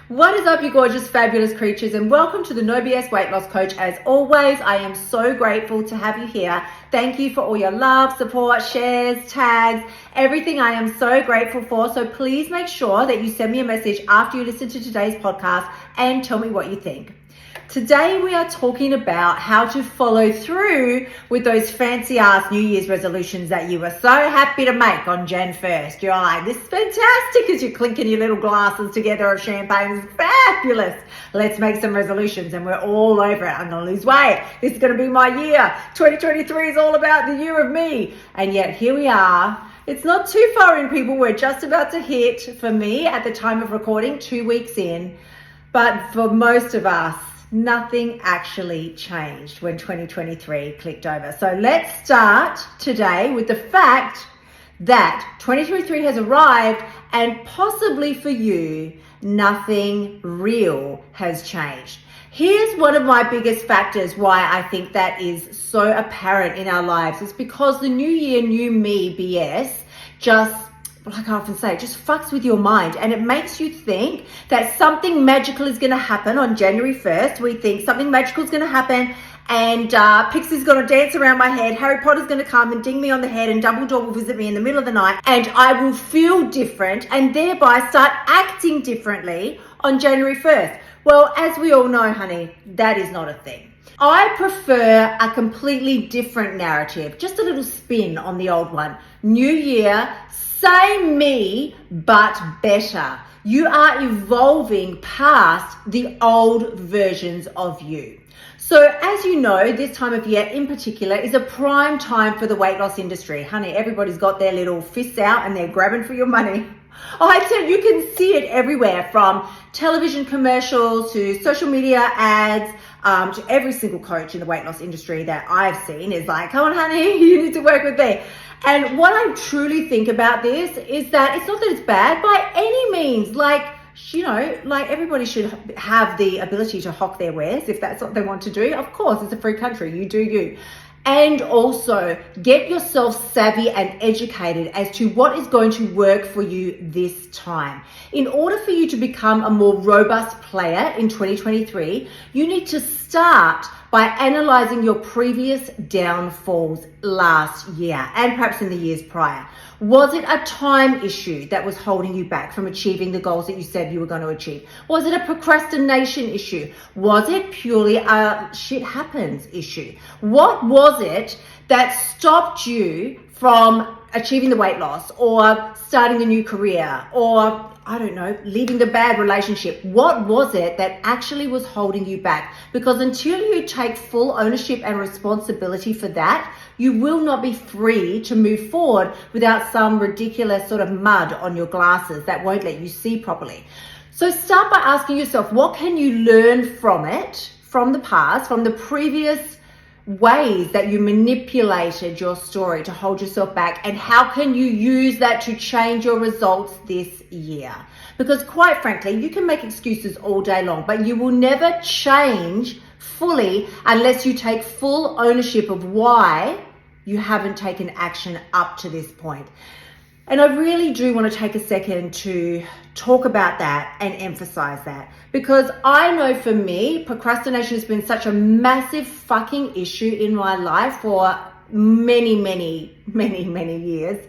What is up, you gorgeous, fabulous creatures, and welcome to the No BS Weight Loss Coach. As always, I am so grateful to have you here. Thank you for all your love, support, shares, tags, everything. I am so grateful for. So please make sure that you send me a message after you listen to today's podcast and tell me what you think. Today we are talking about how to follow through with those fancy ass New Year's resolutions that you were so happy to make on Jan 1st. You're like, this is fantastic as you're clinking your little glasses together of champagne. It's fabulous. Let's make some resolutions and we're all over it. I'm going to lose weight. This is going to be my year. 2023 is all about the year of me. And yet here we are. It's not too far in, people. We're just about to hit, for me at the time of recording, 2 weeks in. But for most of us, nothing actually changed when 2023 clicked over. So let's start today with the fact that 2023 has arrived and possibly for you, nothing real has changed. Here's one of my biggest factors why I think that is so apparent in our lives. It's because the new year, new me BS just, like I often say, it just fucks with your mind and it makes you think that something magical is going to happen on January 1st. We think something magical is going to happen and Pixie's going to dance around my head. Harry Potter's going to come and ding me on the head and Dumbledore will visit me in the middle of the night and I will feel different and thereby start acting differently on January 1st. Well, as we all know, honey, that is not a thing. I prefer a completely different narrative, just a little spin on the old one. New year, same me, but better. You are evolving past the old versions of you. So as you know, this time of year in particular is a prime time for the weight loss industry. Honey, everybody's got their little fists out and they're grabbing for your money. I said you can see it everywhere, from television commercials to social media ads, to every single coach in the weight loss industry that I've seen is like, come on, honey, you need to work with me. And what I truly think about this is that it's not that it's bad by any means. Like, you know, like everybody should have the ability to hock their wares if that's what they want to do. Of course, it's a free country. You do you. And also get yourself savvy and educated as to what is going to work for you this time. In order for you to become a more robust player in 2023, you need to start by analyzing your previous downfalls last year and perhaps in the years prior. Was it a time issue that was holding you back from achieving the goals that you said you were going to achieve? Was it a procrastination issue? Was it purely a shit happens issue? What was it that stopped you from achieving the weight loss or starting a new career or, I don't know, leaving the bad relationship? What was it that actually was holding you back? Because until you take full ownership and responsibility for that, you will not be free to move forward without some ridiculous sort of mud on your glasses that won't let you see properly. So start by asking yourself, what can you learn from it, from the past, from the previous ways that you manipulated your story to hold yourself back, and how can you use that to change your results this year? Because quite frankly, you can make excuses all day long, but you will never change fully unless you take full ownership of why you haven't taken action up to this point. And I really do want to take a second to talk about that and emphasize that, because I know for me, procrastination has been such a massive fucking issue in my life for many years,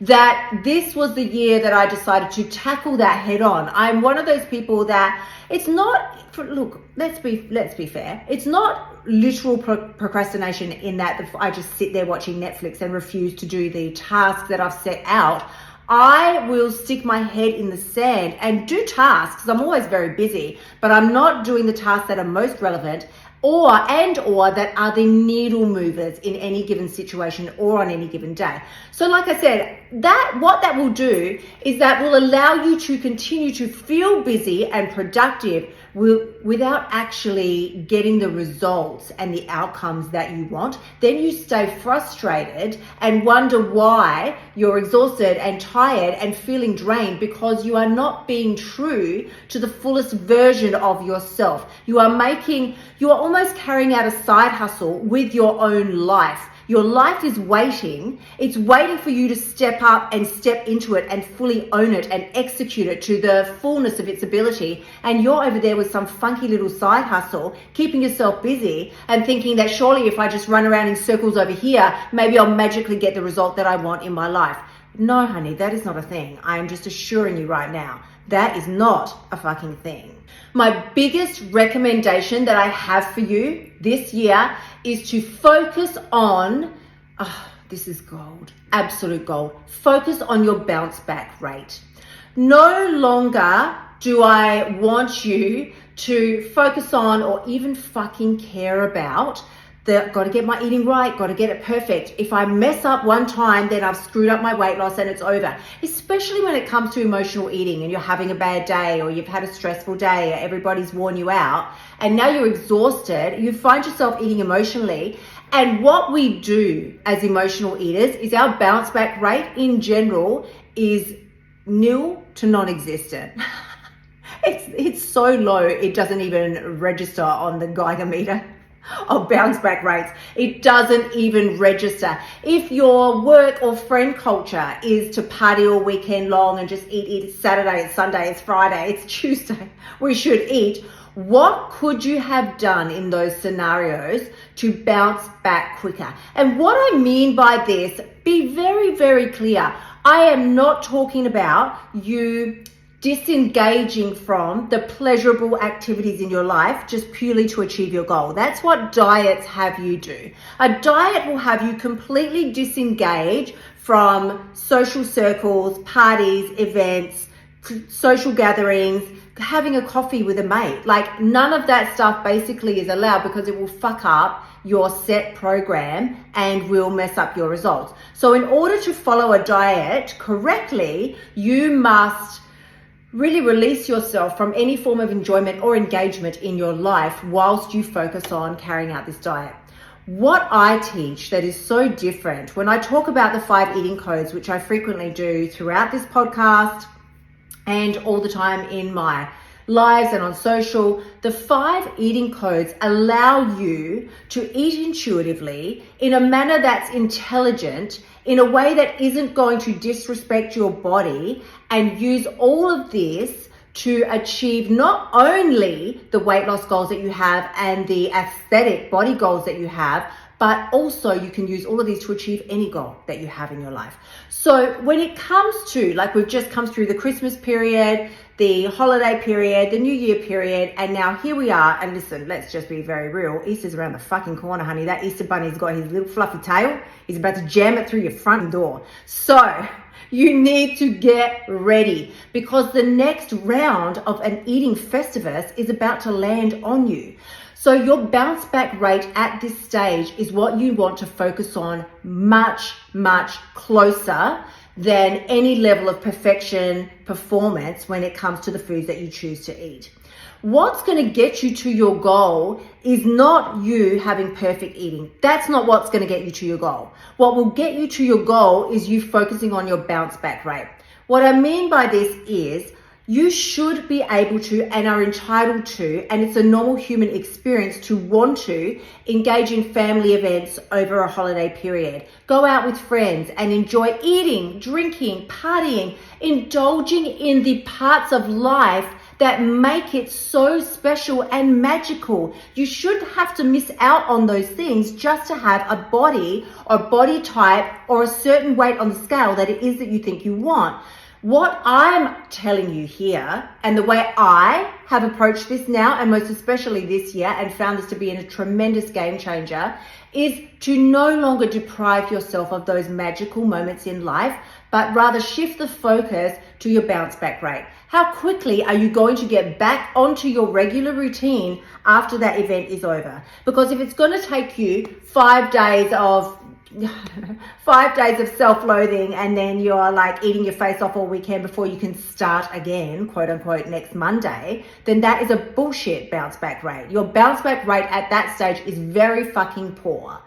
that this was the year that I decided to tackle that head on. I'm one of those people that it's not, look, let's be fair. It's not literal procrastination in that I just sit there watching Netflix and refuse to do the tasks that I've set out. I will stick my head in the sand and do tasks. I'm always very busy, but I'm not doing the tasks that are most relevant or that are the needle movers in any given situation or on any given day. So like I said, what that will do is that will allow you to continue to feel busy and productive without actually getting the results and the outcomes that you want. Then you stay frustrated and wonder why you're exhausted and tired and feeling drained, because you are not being true to the fullest version of yourself. You are almost carrying out a side hustle with your own life. Your life is waiting. It's waiting for you to step up and step into it and fully own it and execute it to the fullness of its ability. And you're over there with some funky little side hustle, keeping yourself busy and thinking that surely if I just run around in circles over here, maybe I'll magically get the result that I want in my life. No, honey, that is not a thing. I am just assuring you right now, that is not a fucking thing. My biggest recommendation that I have for you this year is to focus on, this is gold, absolute gold. Focus on your bounce back rate. No longer do I want you to focus on or even fucking care about got to get my eating right, got to get it perfect. If I mess up one time, then I've screwed up my weight loss and it's over. Especially when it comes to emotional eating and you're having a bad day or you've had a stressful day, or everybody's worn you out and now you're exhausted, you find yourself eating emotionally. And what we do as emotional eaters is our bounce back rate in general is nil to non-existent. It's so low, it doesn't even register on the Geiger meter of bounce back rates. It doesn't even register. If your work or friend culture is to party all weekend long and just eat, it's Saturday, it's Sunday, it's Friday, it's Tuesday, we should eat. What could you have done in those scenarios to bounce back quicker? And what I mean by this, be very, very clear. I am not talking about you disengaging from the pleasurable activities in your life just purely to achieve your goal. That's what diets have you do. A diet will have you completely disengage from social circles, parties, events, social gatherings, having a coffee with a mate. Like none of that stuff basically is allowed because it will fuck up your set program and will mess up your results. So in order to follow a diet correctly, you must really release yourself from any form of enjoyment or engagement in your life whilst you focus on carrying out this diet. What I teach that is so different when I talk about the 5 eating codes, which I frequently do throughout this podcast and all the time in my lives and on social, the 5 eating codes allow you to eat intuitively in a manner that's intelligent, in a way that isn't going to disrespect your body, and use all of this to achieve not only the weight loss goals that you have and the aesthetic body goals that you have, but also you can use all of these to achieve any goal that you have in your life. So when it comes to, like, we've just come through the Christmas period, the holiday period, the New Year period, and now here we are. And listen, let's just be very real. Easter's around the fucking corner, honey. That Easter bunny's got his little fluffy tail. He's about to jam it through your front door. So you need to get ready because the next round of an eating festivus is about to land on you. So your bounce back rate at this stage is what you want to focus on much, much closer than any level of perfection performance when it comes to the foods that you choose to eat. What's going to get you to your goal is not you having perfect eating. That's not what's going to get you to your goal. What will get you to your goal is you focusing on your bounce back rate. What I mean by this is you should be able to and are entitled to, and it's a normal human experience to want to engage in family events over a holiday period. Go out with friends and enjoy eating, drinking, partying, indulging in the parts of life that make it so special and magical. You shouldn't have to miss out on those things just to have a body or body type or a certain weight on the scale that it is that you think you want. What I'm telling you here, and the way I have approached this now, and most especially this year, and found this to be a tremendous game changer, is to no longer deprive yourself of those magical moments in life, but rather shift the focus to your bounce back rate. How quickly are you going to get back onto your regular routine after that event is over? Because if it's going to take you 5 days of 5 days of self-loathing and then you're like eating your face off all weekend before you can start again, quote unquote, next Monday, then that is a bullshit bounce back rate. Your bounce back rate at that stage is very fucking poor.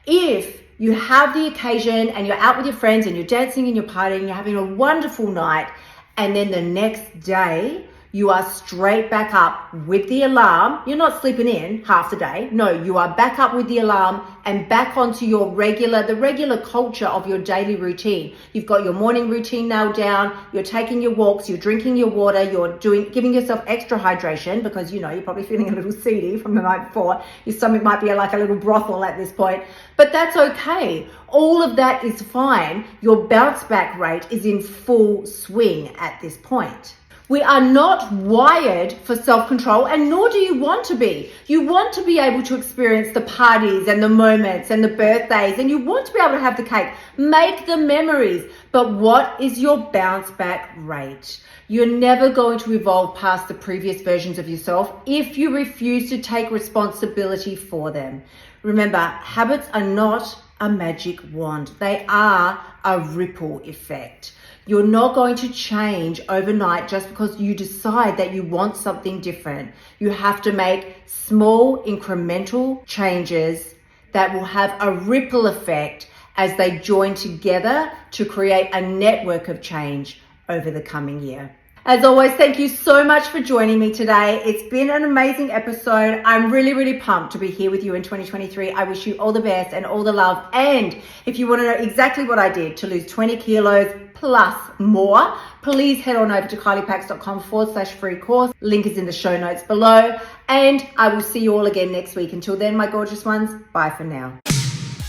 If you have the occasion and you're out with your friends and you're dancing and you're partying, you're having a wonderful night, and then the next day you are straight back up with the alarm. You're not sleeping in half the day. No, you are back up with the alarm and back onto the regular culture of your daily routine. You've got your morning routine nailed down. You're taking your walks. You're drinking your water. You're giving yourself extra hydration because, you're probably feeling a little seedy from the night before. Your stomach might be like a little brothel at this point, but that's okay. All of that is fine. Your bounce back rate is in full swing at this point. We are not wired for self-control, and nor do you want to be. You want to be able to experience the parties and the moments and the birthdays, and you want to be able to have the cake, make the memories. But what is your bounce back rate? You're never going to evolve past the previous versions of yourself if you refuse to take responsibility for them. Remember, habits are not a magic wand. They are a ripple effect. You're not going to change overnight just because you decide that you want something different. You have to make small incremental changes that will have a ripple effect as they join together to create a network of change over the coming year. As always, thank you so much for joining me today. It's been an amazing episode. I'm really pumped to be here with you in 2023. I wish you all the best and all the love. And if you want to know exactly what I did to lose 20 kilos plus more, please head on over to kyliepax.com/free course. Link is in the show notes below. And I will see you all again next week. Until then, my gorgeous ones, bye for now.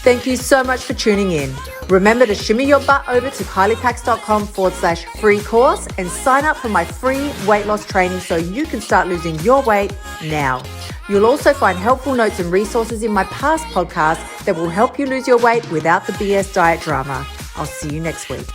Thank you so much for tuning in. Remember to shimmy your butt over to kyliepax.com/free course and sign up for my free weight loss training so you can start losing your weight now. You'll also find helpful notes and resources in my past podcasts that will help you lose your weight without the BS diet drama. I'll see you next week.